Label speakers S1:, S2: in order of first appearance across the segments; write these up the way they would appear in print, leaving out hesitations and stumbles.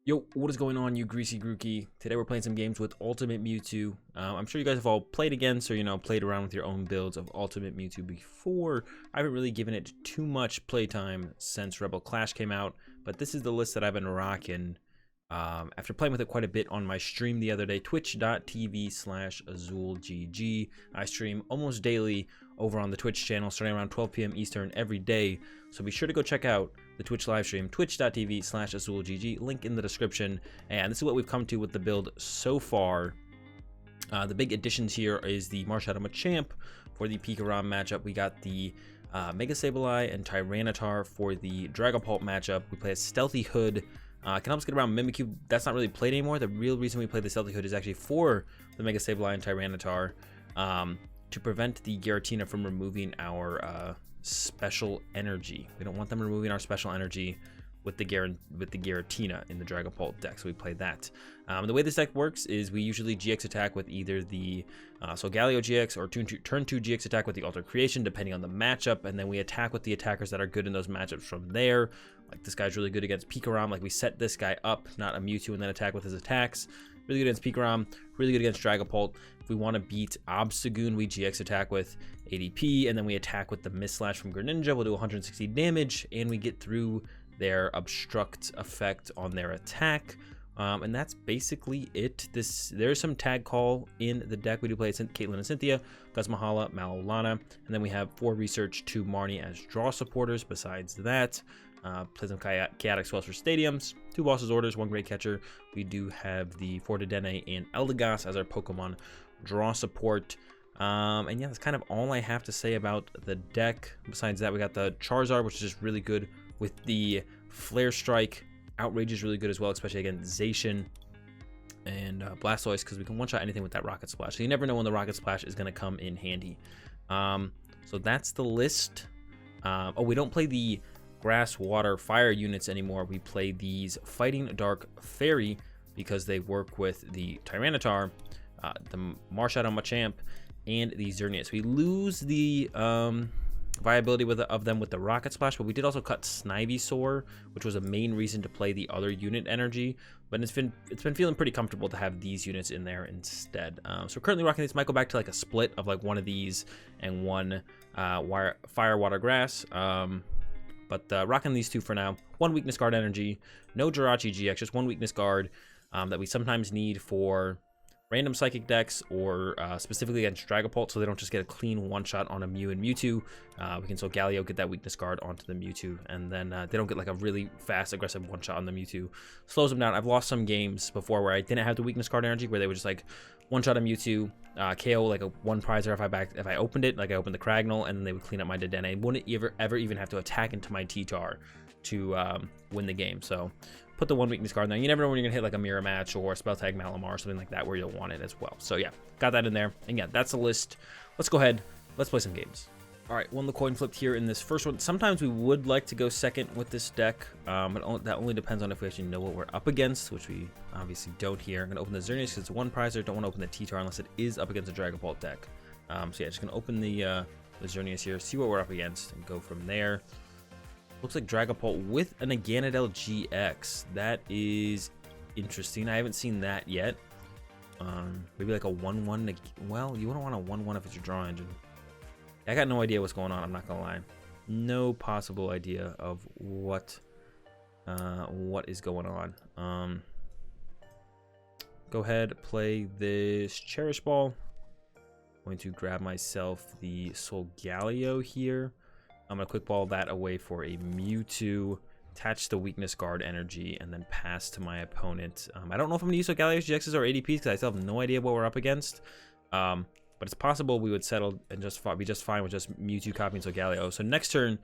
S1: Yo, what is going on, you greasy grookie? Today we're playing some games with Ultimate Mewtwo. I'm sure you guys have all played against or, played around with your own builds of Ultimate Mewtwo before. I haven't really given it too much playtime since Rebel Clash came out, but this is the list that I've been rocking after playing with it quite a bit on my stream the other day, twitch.tv/AzulGG. I stream almost daily over on the Twitch channel starting around 12 p.m. Eastern every day, so be sure to go check out the Twitch live stream, twitch.tv/AzulGG, link in the description. And this is what we've come to with the build so far. The big additions here is the Marshadow Machamp for the Pikarom matchup. We got the Mega Sableye and Tyranitar for the Dragapult matchup. We play a Stealthy Hood. Can help us get around Mimikyu. That's not really played anymore. The real reason we play the Stealthy Hood is actually for the Mega Sableye and Tyranitar, to prevent the Giratina from removing our special energy. We don't want them removing our special energy with the Giratina in the Dragapult deck, so we play that. The way this deck works is we usually GX attack with either the Solgaleo-GX or turn 2 GX attack with the Alter Creation, depending on the matchup, and then we attack with the attackers that are good in those matchups from there. Like this guy's really good against Pikarom, like we set this guy up, not a Mewtwo, and then attack with his attacks. Really good against Pikarom, really good against Dragapult. If we want to beat Obstagoon, we GX attack with ADP, and then we attack with the Mist Slash from Greninja. We'll do 160 damage, and we get through their obstruct effect on their attack. And that's basically it. There's some tag call in the deck. We do play Caitlin and Cynthia, Guzmahala, Mallow Lana, and then we have 4 research, 2 Marnie as draw supporters. Besides that, play some Chaotic Swells for stadiums, 2 bosses orders, 1 Great Catcher. We do have the 4 Dedenne and Eldegoss as our Pokemon draw support. And yeah, that's kind of all I have to say about the deck. Besides that, we got the Charizard, which is just really good with the Flare Strike. Outrage is really good as well, especially against Zacian and Blastoise, because we can one-shot anything with that Rocket Splash. So you never know when the Rocket Splash is going to come in handy. So that's the list. Oh, we don't play the Grass, Water, Fire units anymore. We play these Fighting Dark Fairy because they work with the Tyranitar, the Marshadow Machamp, and the Xerneas. We lose the viability of them with the Rocket Splash, but we did also cut Snivysaur, which was a main reason to play the other unit energy. But it's been feeling pretty comfortable to have these units in there instead. So we're currently rocking this. Might go back to like a split of like one of these and one Fire, Water, Grass. But rocking these 2 for now. 1 weakness guard energy, no Jirachi-GX, just 1 weakness guard that we sometimes need for random psychic decks or specifically against Dragapult, so they don't just get a clean one-shot on a Mew and Mewtwo. We can Solgaleo get that weakness guard onto the Mewtwo, and then they don't get like a really fast, aggressive one-shot on the Mewtwo. Slows them down. I've lost some games before where I didn't have the weakness guard energy, where they would just like one-shot a Mewtwo, KO like a 1-prizer if I opened it, like I opened the Cryogonal, and then they would clean up my Dedenne. I wouldn't ever even have to attack into my T-Tar to win the game. So put the 1 weakness card in there. You never know when you're gonna hit like a mirror match or Spell Tag Malamar or something like that where you'll want it as well. So yeah, got that in there. And yeah, that's the list. Let's go ahead. Let's play some games. All right, won the coin flip here in this first one. Sometimes we would like to go second with this deck, but that only depends on if we actually know what we're up against, which we obviously don't here. I'm gonna open the Xerneas because it's 1-prizer. Don't want to open the T-Tar unless it is up against a Dragapult deck. So yeah, just gonna open the Xerneas here, see what we're up against, and go from there. Looks like Dragapult with an Xerneas That is interesting. I haven't seen that yet. Maybe like a 1-1. Well, you wouldn't want a 1-1 if it's your draw engine. I got no idea what's going on. I'm not gonna lie. No possible idea of what is going on. Go ahead, play this Cherish Ball. I'm going to grab myself the Solgaleo here. I'm going to quick ball that away for a Mewtwo, attach the weakness guard energy, and then pass to my opponent. I don't know if I'm going to use Solgaleo-GXs or ADPs because I still have no idea what we're up against. But it's possible we would settle and be just fine with just Mewtwo copying Solgaleo. So next turn,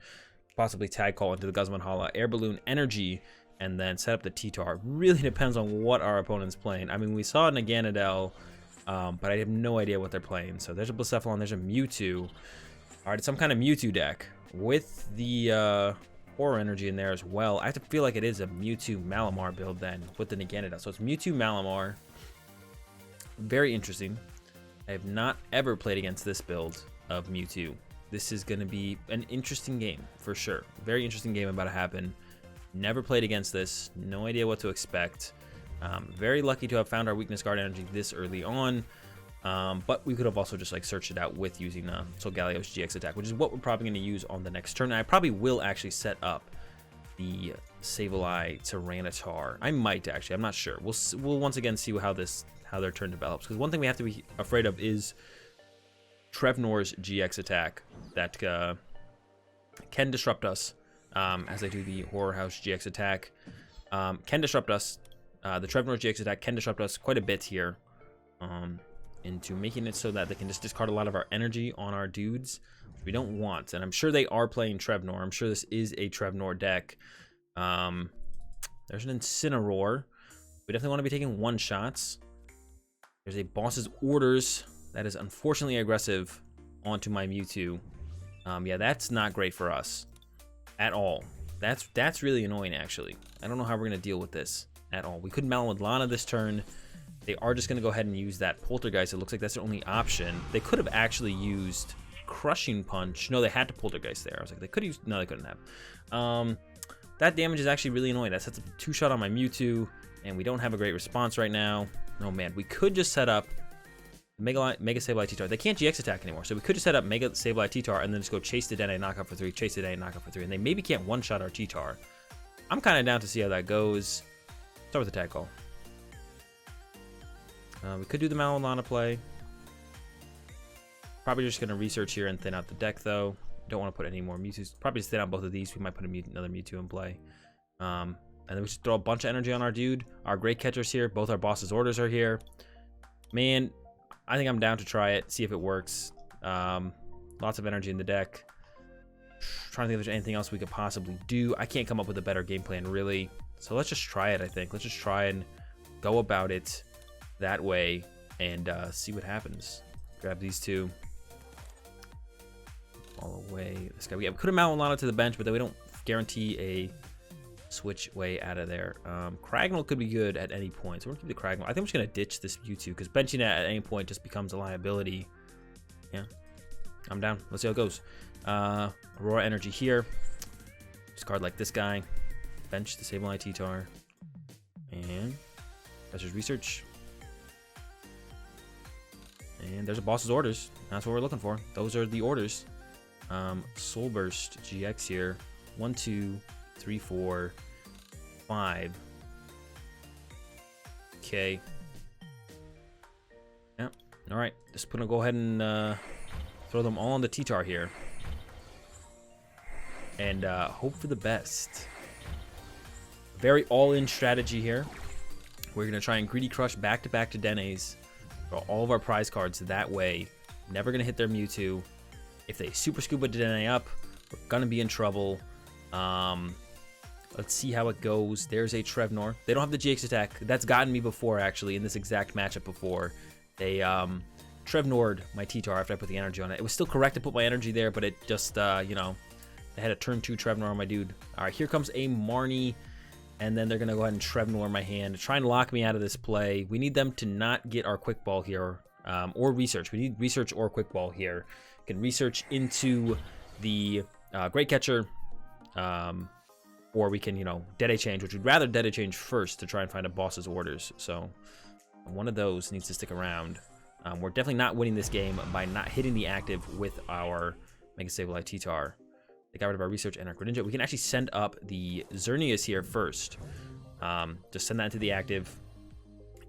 S1: possibly tag call into the Guzmahala, Air Balloon energy, and then set up the T-Tar. Really depends on what our opponent's playing. I mean, we saw an Xerneas, but I have no idea what they're playing. So there's a Blacephalon, there's a Mewtwo. All right, it's some kind of Mewtwo deck with the Horror energy in there as well. I have to feel like it is a Mewtwo Malamar build then with the Xerneas. So it's Mewtwo Malamar. Very interesting. I have not ever played against this build of Mewtwo. This is going to be an interesting game for sure. Very interesting game about to happen. Never played against this. No idea what to expect. Very lucky to have found our weakness guard energy this early on. But we could have also just like searched it out with using Solgaleo's GX attack, which is what we're probably going to use on the next turn. And I probably will actually set up the Sableye Tyranitar. I might actually. I'm not sure. We'll once again see how their turn develops. Because one thing we have to be afraid of is Trevnor's GX attack that can disrupt us as I do the Horror House GX attack. Can disrupt us. The Trevnor's GX attack can disrupt us quite a bit here. Into making it so that they can just discard a lot of our energy on our dudes, which we don't want. And I'm sure they are playing Trevnor. I'm sure this is a Trevnor deck. There's an Incineroar. We definitely want to be taking one-shots. There's a Boss's Orders that is unfortunately aggressive onto my Mewtwo. Yeah, that's not great for us at all. That's really annoying, actually. I don't know how we're going to deal with this at all. We could Mallow Lana this turn. They are just going to go ahead and use that Poltergeist. It looks like that's their only option. They could have actually used Crushing Punch. No, they had to Poltergeist there. I was like, they could use... No, they couldn't have. That damage is actually really annoying. That sets up a 2-shot on my Mewtwo, and we don't have a great response right now. Oh, man. We could just set up Mega Sableye T-Tar. They can't GX attack anymore, so we could just set up Mega Sableye T-Tar and then just go chase Dedenne, knock out for 3, chase Dedenne, knock out for 3, and they maybe can't one-shot our T-Tar. I'm kind of down to see how that goes. Start with the Tag Call. We could do the Mallow Lana play. Probably just going to research here and thin out the deck, though. Don't want to put any more Mewtwo's. Probably just thin out both of these. We might put another Mewtwo in play. And then we just throw a bunch of energy on our dude. Our Great Catcher's here. Both our Boss's Orders are here. Man, I think I'm down to try it. See if it works. Lots of energy in the deck. Trying to think if there's anything else we could possibly do. I can't come up with a better game plan, really. So let's just try it, I think. Let's just try and go about it that way and see what happens. Grab these two. Fall away. This guy. We could have Mallow Lana to the bench, but then we don't guarantee a switch way out of there. Cryogonal could be good at any point, so we're gonna keep the Cryogonal. I think I'm just gonna ditch this Mewtwo because benching it at any point just becomes a liability. Yeah, I'm down. Let's see how it goes. Aurora Energy here. Discard like this guy. Bench the Sableye T-Tar. And Professor's Research. And there's a Boss's Orders. That's what we're looking for. Those are the orders. Soul Burst GX here. 1, 2, 3, 4, 5. Okay. Yep. All right. Just gonna go ahead and throw them all on the T-Tar here, and hope for the best. Very all-in strategy here. We're gonna try and Greedy Crush back-to-back to Denne's. Throw all of our prize cards that way. Never gonna hit their Mewtwo. If they Super Scuba Dedenne up, we're gonna be in trouble. Let's see how it goes. There's a Trevnor. They don't have the GX attack. That's gotten me before, actually, in this exact matchup before. They Trevnored my T-Tar after I put the energy on it. It was still correct to put my energy there, but it just, you know, I had a turn 2 Trevnor on my dude. All right, here comes a Marnie, and then they're going to go ahead and Trevnor my hand, try and lock me out of this play. We need them to not get our Quick Ball here, or Research. We need Research or Quick Ball here. We can Research into the Great Catcher, or we can, you know, Dead Change, which we'd rather Dead Change first to try and find a Boss's Orders. So one of those needs to stick around. We're definitely not winning this game by not hitting the active with our Mega Sableye T-Tar. They got rid of our Research and our Greninja. We can actually send up the Xerneas here first. Just send that into the active.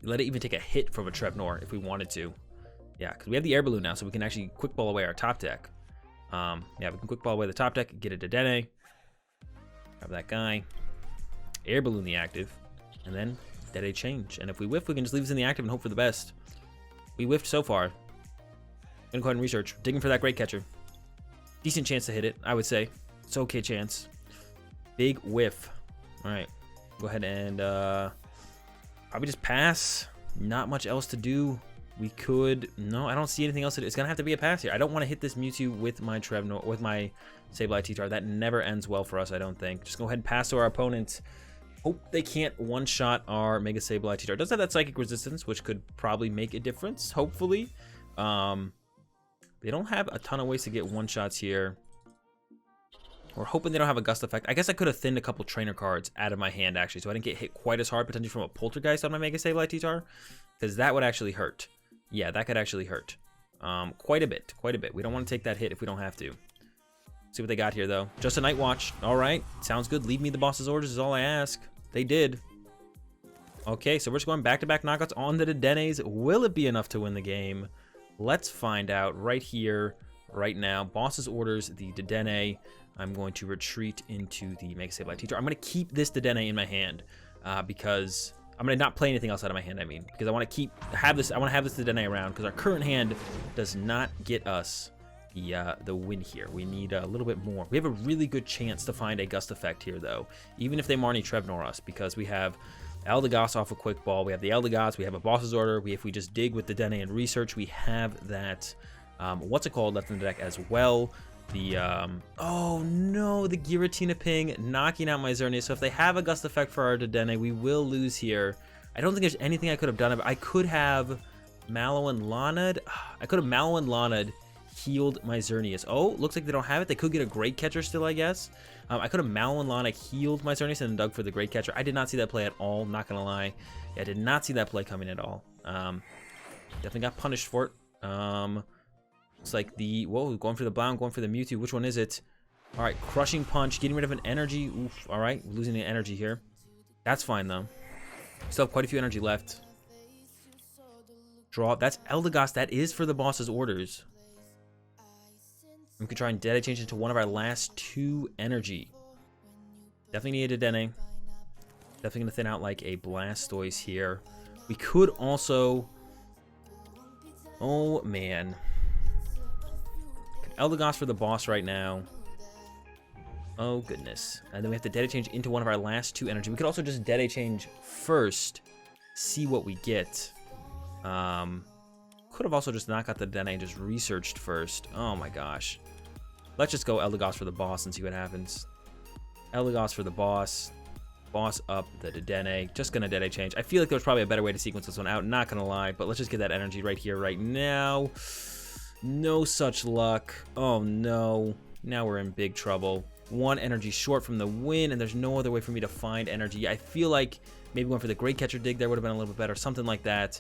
S1: Let it even take a hit from a Trevnor if we wanted to. Yeah, because we have the Air Balloon now, so we can actually Quick Ball away our top deck. Yeah, we can Quick Ball away the top deck, get it to Dedenne. Grab that guy. Air Balloon the active. And then Dedenne Change. And if we whiff, we can just leave this in the active and hope for the best. We whiffed so far. I'm gonna go ahead and Research. Digging for that Great Catcher. Decent chance to hit it, I would say. It's okay chance. Big whiff. Alright. Go ahead and probably just pass. Not much else to do. We could... No, I don't see anything else to do. It's gonna have to be a pass here. I don't want to hit this Mewtwo with my Trevnor, with my Sableye T-Tar. That never ends well for us, I don't think. Just go ahead and pass to our opponent. Hope they can't one-shot our Mega Sableye T-Tar. It does have that Psychic Resistance, which could probably make a difference, hopefully. They don't have a ton of ways to get one-shots here. We're hoping they don't have a Gust effect. I guess I could have thinned a couple trainer cards out of my hand, actually, so I didn't get hit quite as hard, potentially from a Poltergeist on my Mega Sableye T-Tar, because that would actually hurt. Yeah, that could actually hurt. Quite a bit, quite a bit. We don't want to take that hit if we don't have to. See what they got here, though. Just a Night Watch. All right, sounds good. Leave me the boss's orders is all I ask. They did. Okay, so we're just going back-to-back knockouts on the Dedennes. Will it be enough to win the game? Let's find out right here, right now. Boss's orders, the Dedenne. I'm going to retreat into the Mega Sableye T-Tar. I'm going to keep this Dedenne in my hand because I'm going to not play anything else out of my hand, because I want to have this Dedenne around, because our current hand does not get us the win here. We need a little bit more. We have a really good chance to find a Gust effect here, though, even if they Marnie Trevnor us, because we have Eldegoss off a Quick Ball, we have the Eldegoss, we have a Boss's Order, if we just dig with the Dedenne and research, we have that, what's it called, left in the deck as well. The, oh no, the Giratina ping knocking out my Xerneas. So if they have a Gust effect for our Dedenne, we will lose here. I don't think there's anything I could have done. I could have Mallow and Lana. I could have Mallow and Lana healed my Xerneas. Oh, looks like they don't have it. They could get a Great Catcher still, I guess. I could have Mallow and Lana healed my Xerneas and dug for the Great Catcher. I did not see that play at all, not gonna lie. Yeah, I did not see that play coming at all. Definitely got punished for it. It's like the, whoa, going for the Blound, going for the Mewtwo. Which one is it? All right, Crushing Punch, getting rid of an energy. Oof, all right, losing the energy here. That's fine, though. Still have quite a few energy left. Draw, that's Eldegoss. That is for the boss's orders. We could try and Dedenne change into one of our last 2 energy. Definitely need a Dedenne. Definitely going to thin out like a Blastoise here. We could also, oh, man. Eldegoss for the boss right now. Oh, goodness. And then we have to Dedenne change into one of our last 2 energy. We could also just Dedenne change first, see what we get. Could have also just not got the Dedenne and just researched first. Oh, my gosh. Let's just go Eldegoss for the boss and see what happens. Eldegoss for the boss. Boss up the Dedenne. Just going to Dedenne change. I feel like there's probably a better way to sequence this one out. Not going to lie, but let's just get that energy right here, right now. No such luck. Oh no. Now we're in big trouble. 1 energy short from the win, and there's no other way for me to find energy. I feel like maybe going for the Great Catcher dig there would have been a little bit better. Something like that.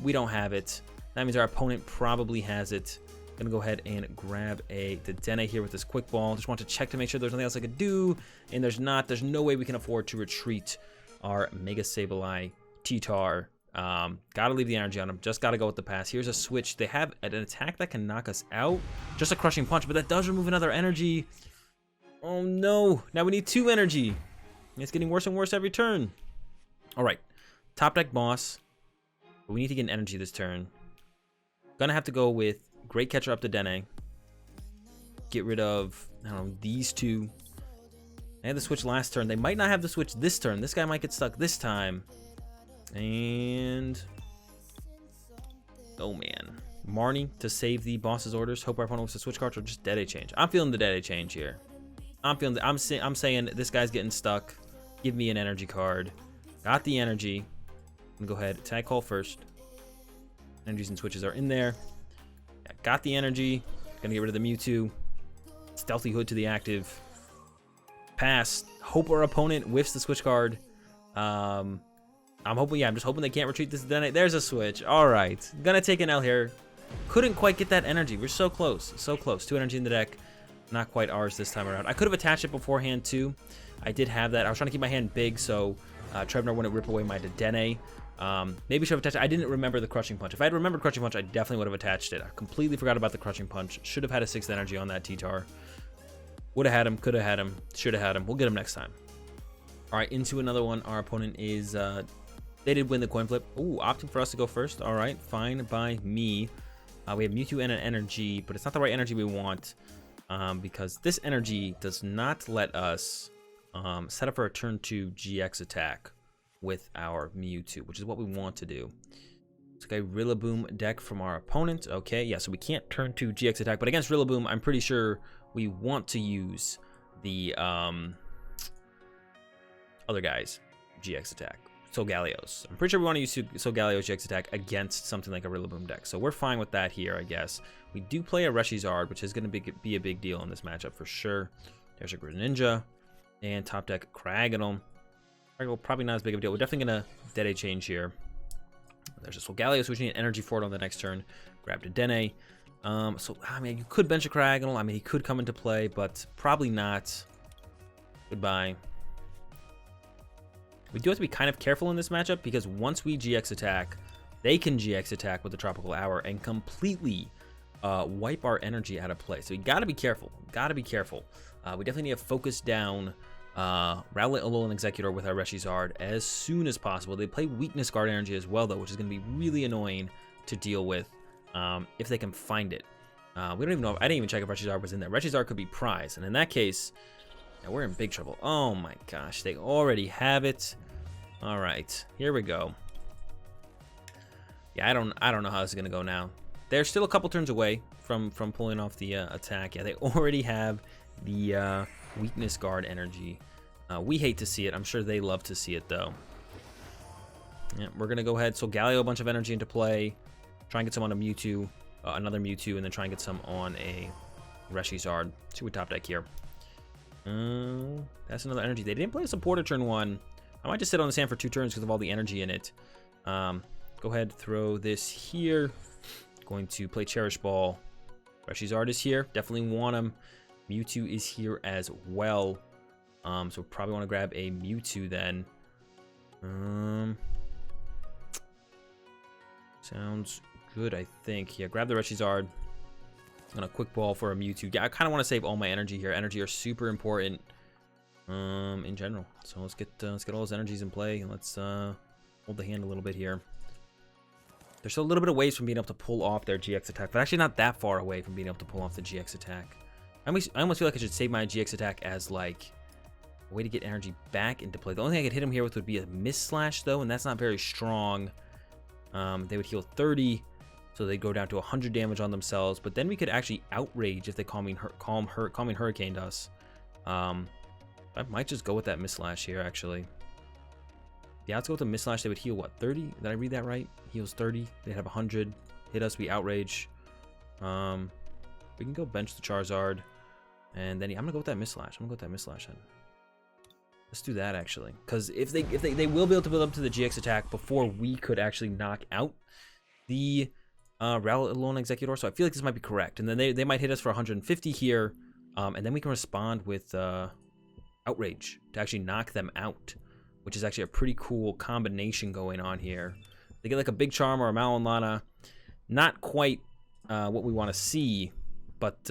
S1: We don't have it. That means our opponent probably has it. Gonna go ahead and grab a Dedenne here with this Quick Ball. Just want to check to make sure there's nothing else I could do. And there's not. There's no way we can afford to retreat our Mega Sableye T-Tar. Gotta leave the energy on him. Just gotta go with the pass. Here's a switch. They have an attack that can knock us out. Just a Crushing Punch, but that does remove another energy. Oh no. Now we need 2 energy. It's getting worse and worse every turn. Alright. Top deck boss. But we need to get an energy this turn. Gonna have to go with Great Catcher up to Dedenne. Get rid of, I don't know, these 2. They had the switch last turn. They might not have the switch this turn. This guy might get stuck this time. And oh man, Marnie to save the boss's orders. Hope our opponent wants to switch cards or just Dedenne change. I'm feeling the Dedenne change here. I'm saying this guy's getting stuck. Give me an energy card. Got the energy. I'm gonna go ahead, Tag Call first. Energies and switches are in there. Yeah, got the energy. Gonna get rid of the Mewtwo. Stealthy Hood to the active. Pass. Hope our opponent whiffs the switch card. I'm hoping, yeah, I'm just hoping they can't retreat this Dedenne. There's a switch. All right. Gonna take an L here. Couldn't quite get that energy. We're so close. So close. 2 energy in the deck. Not quite ours this time around. I could have attached it beforehand, too. I did have that. I was trying to keep my hand big, so Trevnor wouldn't rip away my Dedenne. Maybe should have attached it. I didn't remember the Crushing Punch. If I had remembered Crushing Punch, I definitely would have attached it. I completely forgot about the Crushing Punch. Should have had a 6th energy on that T-Tar. Would have had him. Could have had him. Should have had him. We'll get him next time. All right, into another one. Our opponent is... they did win the coin flip. Ooh, opting for us to go first. All right, fine by me. We have Mewtwo and an energy, but it's not the right energy we want because this energy does not let us set up for a turn 2 GX attack with our Mewtwo, which is what we want to do. It's like a Rillaboom deck from our opponent. Okay, yeah, so we can't turn 2 GX attack, but against Rillaboom, I'm pretty sure we want to use the other guy's GX attack. Solgaleos. I'm pretty sure we want to use Solgaleo-GX attack against something like a Rillaboom deck, so we're fine with that here, I guess. We do play a Reshizard, which is going to be a big deal in this matchup for sure. There's a Greninja, and top deck Cryogonal. Cryogonal probably not as big of a deal. We're definitely going to Dedenne change here. There's a Solgaleo, so we need energy for it on the next turn. Grab Dedenne. So, I mean, you could bench a Cryogonal. I mean, he could come into play, but probably not. Goodbye. We do have to be kind of careful in this matchup, because once we GX attack, they can GX attack with the Tropical Hour and completely wipe our energy out of play. So you gotta be careful. Gotta be careful. We definitely need to focus down Rowlet, Alolan Executor with our Reshizard as soon as possible. They play Weakness Guard energy as well, though, which is going to be really annoying to deal with if they can find it. We don't even know. I didn't even check if Reshizard was in there. Reshizard could be prize, and in that case, yeah, we're in big trouble. Oh my gosh, they already have it. All right, here we go. Yeah, I don't know how this is gonna go now. They're still a couple turns away from pulling off the attack. Yeah, they already have the Weakness Guard energy. We hate to see it. I'm sure they love to see it, though. Yeah, we're gonna go ahead. So Galio a bunch of energy into play. Try and get some on a Mewtwo, another Mewtwo, and then try and get some on a Reshizard. See what top deck here. That's another energy. They didn't play a supporter turn 1. I might just sit on the sand for 2 turns because of all the energy in it. Go ahead, throw this here. Going to play Cherish Ball. Reshizard is here. Definitely want him. Mewtwo is here as well. So probably want to grab a Mewtwo then. Sounds good, I think. Yeah, grab the Reshizard. I'm gonna quick ball for a Mewtwo. Yeah, I kind of want to save all my energy here. Energy are super important in general. So let's get all those energies in play, and let's hold the hand a little bit here. They're still a little bit away from being able to pull off their GX attack, but actually not that far away from being able to pull off the GX attack. I almost feel like I should save my GX attack as like a way to get energy back into play. The only thing I could hit him here with would be a Miss Slash, though, and that's not very strong. They would heal 30, so they'd go down to 100 damage on themselves. But then we could actually outrage if they calming hurricaned us. I might just go with that Miss Slash here, actually. Yeah, let's go with the Miss Slash. They would heal, what, 30? Did I read that right? Heals 30. They'd have 100. Hit us, we outrage. We can go bench the Charizard. And then, yeah, I'm going to go with that Miss Slash. I'm going to go with that Miss Slash then. Let's do that, actually. Because if they will be able to build up to the GX attack before we could actually knock out the Alolan Executor. So I feel like this might be correct. And then they might hit us for 150 here. And then we can respond with Outrage to actually knock them out, which is actually a pretty cool combination going on here. They get like a Big Charm or a Mallow Lana. Not quite what we want to see, but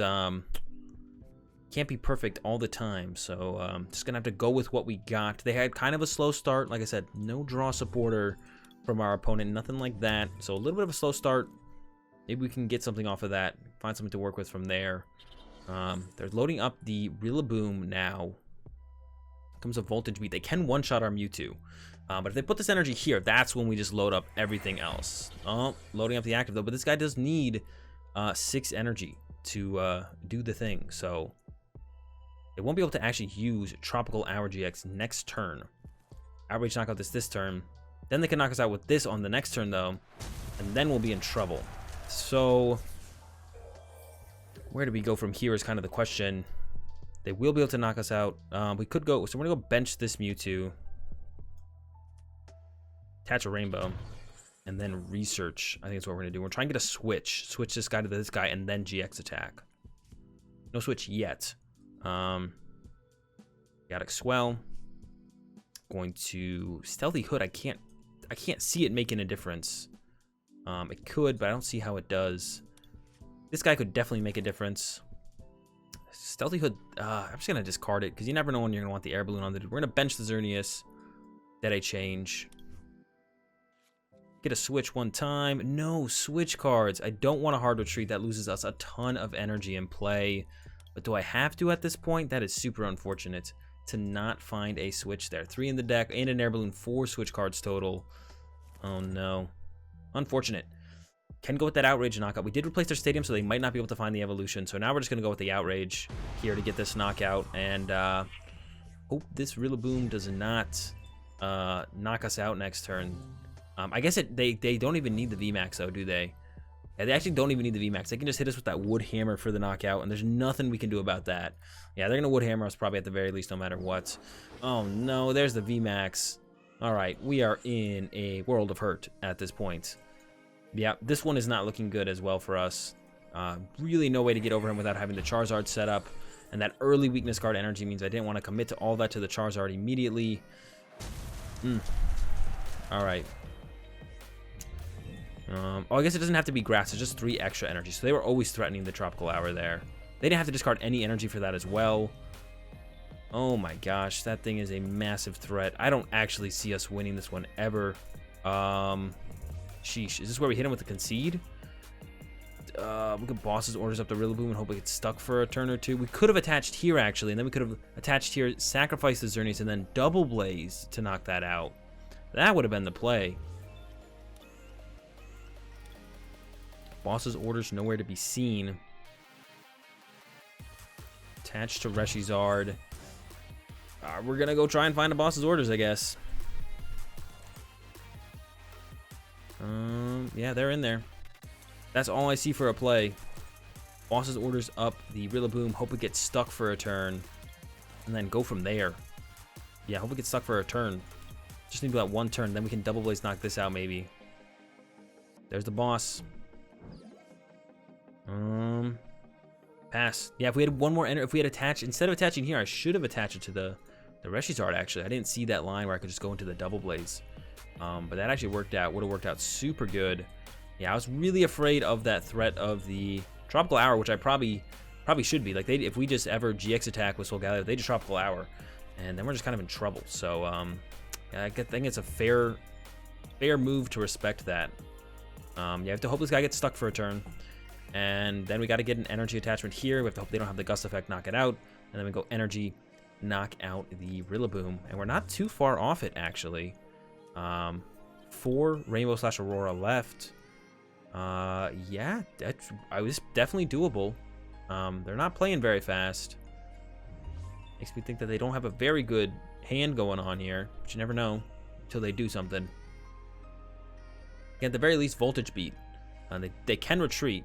S1: can't be perfect all the time. So just gonna have to go with what we got. They had kind of a slow start. Like I said, no draw supporter from our opponent, nothing like that. So a little bit of a slow start. Maybe we can get something off of that, find something to work with from there. They're loading up the Rillaboom now. Comes a Voltage Beat. They can one-shot our Mewtwo. But if they put this energy here, that's when we just load up everything else. Oh, loading up the active, though. But this guy does need 6 energy to do the thing. So they won't be able to actually use Tropical Hour GX next turn. Outrage knock out this turn. Then they can knock us out with this on the next turn, though. And then we'll be in trouble. So where do we go from here is kind of the question. They will be able to knock us out. We could go, so we're gonna go bench this Mewtwo, attach a Rainbow, and then research. I think that's what we're gonna do. We're trying to get a switch this guy to this guy, and then GX attack. No switch yet. Chaotic Swell. Going to Stealthy Hood. I can't see it making a difference. It could, but I don't see how it does. This guy could definitely make a difference. Stealthy Hood, I'm just going to discard it because you never know when you're going to want the Air Balloon on the dude. We're going to bench the Xerneas. Dedenne change. Get a switch one time. No, switch cards. I don't want a hard retreat. That loses us a ton of energy in play. But do I have to at this point? That is super unfortunate to not find a switch there. 3 in the deck and an Air Balloon, 4 switch cards total. Oh no. Unfortunate. Can go with that Outrage knockout. We did replace their stadium, so they might not be able to find the evolution. So now we're just going to go with the Outrage here to get this knockout. And hope this Rillaboom does not knock us out next turn. I guess they don't even need the VMAX though, do they? Yeah, they actually don't even need the VMAX. They can just hit us with that Wood Hammer for the knockout, and there's nothing we can do about that. Yeah, they're gonna Wood Hammer us probably at the very least, no matter what. Oh no, there's the VMAX. All right, we are in a world of hurt at this point. Yeah, this one is not looking good as well for us. Really no way to get over him without having the Charizard set up. And that early weakness guard energy means I didn't want to commit to all that to the Charizard immediately. All right. Oh, I guess it doesn't have to be grass. It's just 3 extra energy. So they were always threatening the Tropical Hour there. They didn't have to discard any energy for that as well. Oh my gosh, that thing is a massive threat. I don't actually see us winning this one ever. Sheesh. Is this where we hit him with the concede? We could Boss's orders up the Rillaboom and hope we get stuck for a turn or two. We could have attached here, actually, and then we could have attached here, sacrificed the Xerneas, and then Double Blaze to knock that out. That would have been the play. Boss's orders nowhere to be seen. Attached to Reshizard. We're going to go try and find a Boss's orders, I guess. Yeah, they're in there. That's all I see for a play. Boss's orders up the Rillaboom. Hope it gets stuck for a turn. And then go from there. Yeah, hope it gets stuck for a turn. Just need that one turn. Then we can Double Blaze knock this out, maybe. There's the boss. Pass. Yeah, if we had one more energy, if we had attached, instead of attaching here, I should have attached it to the Reshizard, actually. I didn't see that line where I could just go into the Double Blaze. But that actually worked out. Would have worked out super good. Yeah, I was really afraid of that threat of the Tropical Hour, which I probably should be. Like, if we just ever GX attack with Solgaleo, they just Tropical Hour, and then we're just kind of in trouble. So, yeah, I think it's a fair move to respect that. You have to hope this guy gets stuck for a turn, and then we got to get an energy attachment here. We have to hope they don't have the Gust effect, knock it out, and then we go energy, knock out the Rillaboom, and we're not too far off it, actually. 4 Rainbow/Aurora left. Yeah, I was definitely doable. They're not playing very fast. Makes me think that they don't have a very good hand going on here, but you never know until they do something. At the very least, Voltage Beat. They can retreat.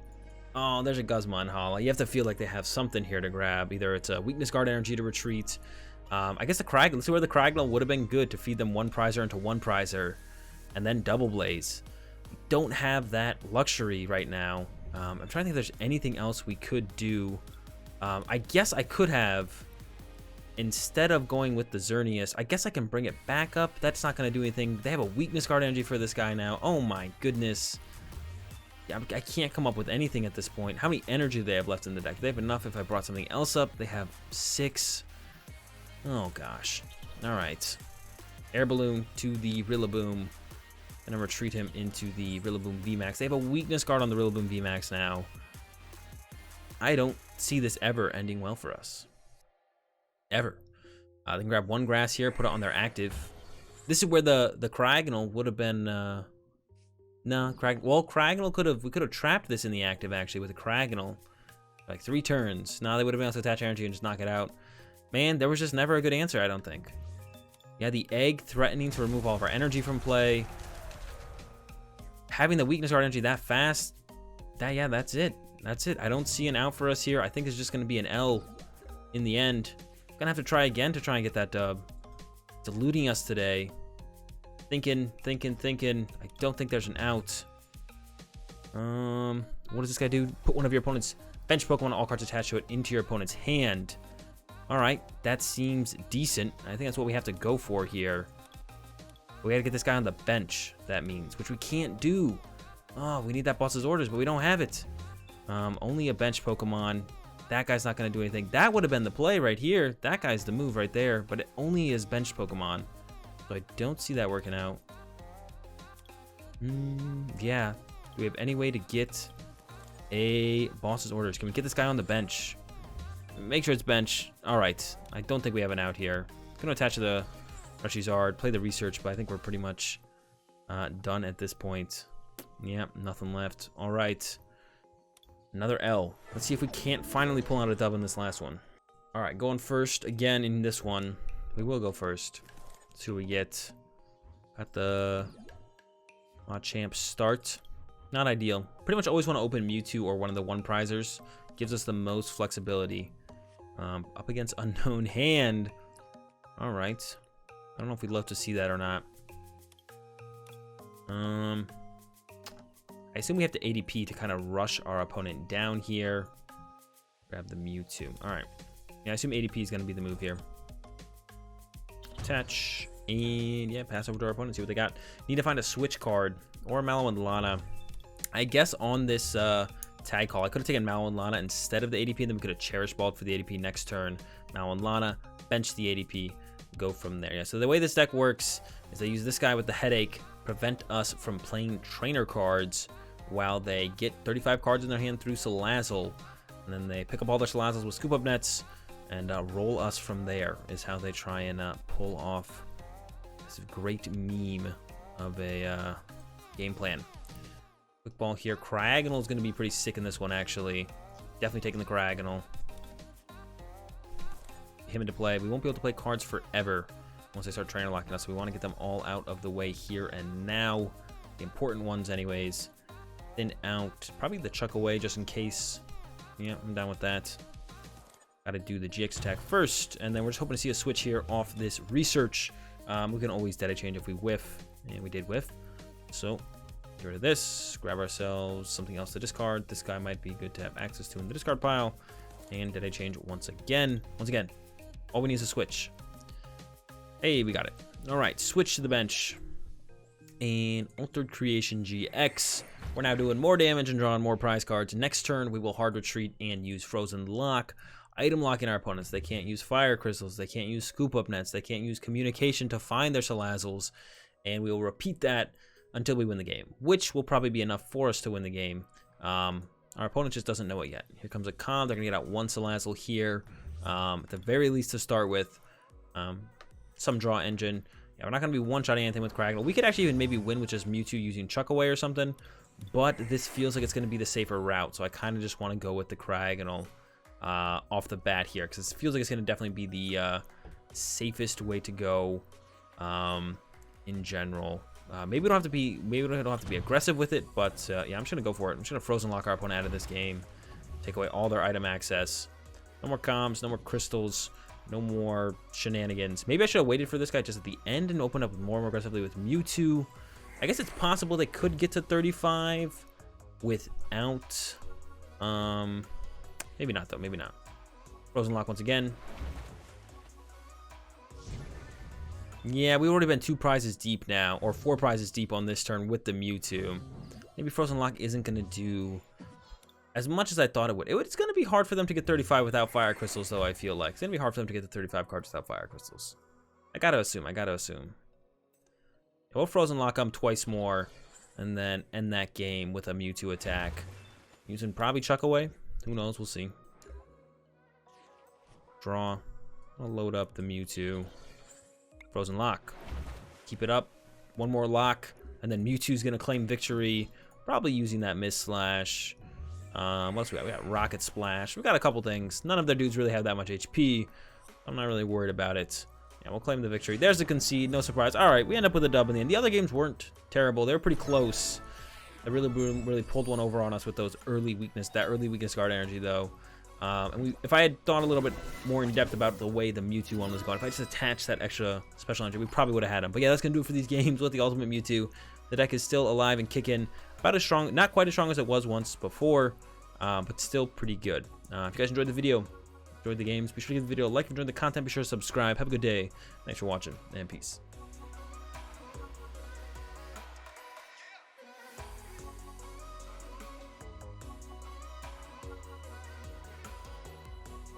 S1: Oh, there's a Guzma Hala. You have to feel like they have something here to grab. Either it's a Weakness Guard energy to retreat. I guess the Crag. Let's see where the Cryogonal would have been good to feed them 1 Prizer into 1 Prizer, and then Double Blaze. We don't have that luxury right now. I'm trying to think if there's anything else we could do. I guess I could have, instead of going with the Xerneas, I guess I can bring it back up. That's not going to do anything. They have a Weakness Guard energy for this guy now. Oh my goodness. Yeah, I can't come up with anything at this point. How many energy do they have left in the deck? They have enough if I brought something else up. They have 6. Oh gosh. All right. Air Balloon to the Rillaboom. And then retreat him into the Rillaboom VMAX. They have a Weakness Guard on the Rillaboom VMAX now. I don't see this ever ending well for us. Ever. They can grab 1 grass here, put it on their active. This is where the Cryogonal would have been... no, Cryogonal we could have trapped this in the active, actually, with a Cryogonal. Like 3 turns. Now they would have been able to attach energy and just knock it out. Man, there was just never a good answer, I don't think. Yeah, the egg threatening to remove all of our energy from play. Having the Weakness Guard energy that fast, yeah, that's it. That's it. I don't see an out for us here. I think it's just going to be an L in the end. Gonna have to try again to try and get that dub. It's eluding us today. Thinking. I don't think there's an out. What does this guy do? Put one of your opponent's bench Pokemon, all cards attached to it, into your opponent's hand. All right, that seems decent. I think that's what we have to go for here. We gotta get this guy on the bench, that means, which we can't do. Oh, we need that boss's orders, but we don't have it. Only a bench Pokemon. That guy's not gonna do anything. That would have been the play right here. That guy's the move right there, but it only is bench Pokemon. So I don't see that working out. Yeah. Do we have any way to get a boss's orders? Can we get this guy on the bench? Make sure it's bench. All right. I don't think we have an out here. Gonna attach to the Reshizard, play the research, but I think we're pretty much done at this point. Yep, nothing left. All right. Another L. Let's see if we can't finally pull out a dub in this last one. All right, going first again in this one. We will go first. Let's see what we get. Got the Machamp start. Not ideal. Pretty much always want to open Mewtwo or one of the one prizers. Gives us the most flexibility. Up against Unknown Hand. Alright. I don't know if we'd love to see that or not. I assume we have to ADP to kind of rush our opponent down here. Grab the Mewtwo. Alright. Yeah, I assume ADP is going to be the move here. Attach. And yeah, pass over to our opponent, see what they got. Need to find a switch card or Mallow Lana. I guess on this tag call, I could have taken Mallow Lana instead of the ADP, and then we could have Cherish Balled for the ADP next turn. Mallow Lana, bench the ADP, go from there. Yeah, so the way this deck works is they use this guy with the headache, prevent us from playing trainer cards while they get 35 cards in their hand through Salazzle, and then they pick up all their Salazzles with scoop up nets and roll us from there is how they try and pull off this great meme of a game plan. Quick ball here. Cryogonal is going to be pretty sick in this one, actually. Definitely taking the Cryogonal. Him into play. We won't be able to play cards forever once they start trainer locking us, so we want to get them all out of the way here and now. The important ones anyways. Thin out. Probably the chuck away just in case. Yeah, I'm down with that. Got to do the GX attack first, and then we're just hoping to see a switch here off this research. We can always data change if we whiff, and we did whiff. So, get rid of this, grab ourselves something else to discard. This guy might be good to have access to in the discard pile, and data change once again. Once again, all we need is a switch. Hey, we got it. All right, switch to the bench. And Altered Creation GX. We're now doing more damage and drawing more prize cards. Next turn, we will hard retreat and use Frozen Lock. Item locking our opponents. They can't use fire crystals. They can't use scoop up nets. They can't use communication to find their Salazzles. And we will repeat that until we win the game, which will probably be enough for us to win the game. Our opponent just doesn't know it yet. Here comes a Calm. They're going to get out one Salazzle here, at the very least to start with. Some draw engine. Yeah, we're not going to be one-shotting anything with Cryogonal. We could actually even maybe win with just Mewtwo using Chuck Away or something, but this feels like it's going to be the safer route, so I kind of just want to go with the Cryogonal off the bat here, because it feels like it's going to definitely be the safest way to go in general. Maybe we don't have to be aggressive with it, but yeah, I'm just gonna go for it. I'm just gonna Frozen Lock our opponent out of this game, take away all their item access. No more comms, no more crystals, no more shenanigans. Maybe I should have waited for this guy just at the end and opened up more aggressively with Mewtwo. I guess it's possible they could get to 35 without. Maybe not though. Maybe not. Frozen Lock once again. Yeah, we've already been 2 prizes deep now, or 4 prizes deep on this turn with the Mewtwo. Maybe Frozen Lock isn't going to do as much as I thought it would. It's going to be hard for them to get 35 without Fire Crystals, though, I feel like. It's going to be hard for them to get the 35 cards without Fire Crystals. I got to assume. We'll Frozen Lock them twice more, and then end that game with a Mewtwo attack. Using probably Chuck Away. Who knows? We'll see. Draw. I'll load up the Mewtwo. Frozen Lock. Keep it up. One more lock. And then Mewtwo's going to claim victory. Probably using that Miss Slash. What else we got? We got Rocket Splash. We got a couple things. None of their dudes really have that much HP. I'm not really worried about it. Yeah, we'll claim the victory. There's the concede. No surprise. All right, we end up with a dub in the end. The other games weren't terrible. They were pretty close. They really pulled one over on us with those early weakness guard energy, though. And if I had thought a little bit more in depth about the way the Mewtwo one was going, if I just attached that extra special energy, we probably would have had him. But yeah, that's gonna do it for these games with the Ultimate Mewtwo. The deck is still alive and kicking, about as strong, not quite as strong as it was once before, but still pretty good. If you guys enjoyed the video, enjoyed the games, be sure to give the video a like. If you enjoyed the content, be sure to subscribe. Have a good day. Thanks for watching, and peace.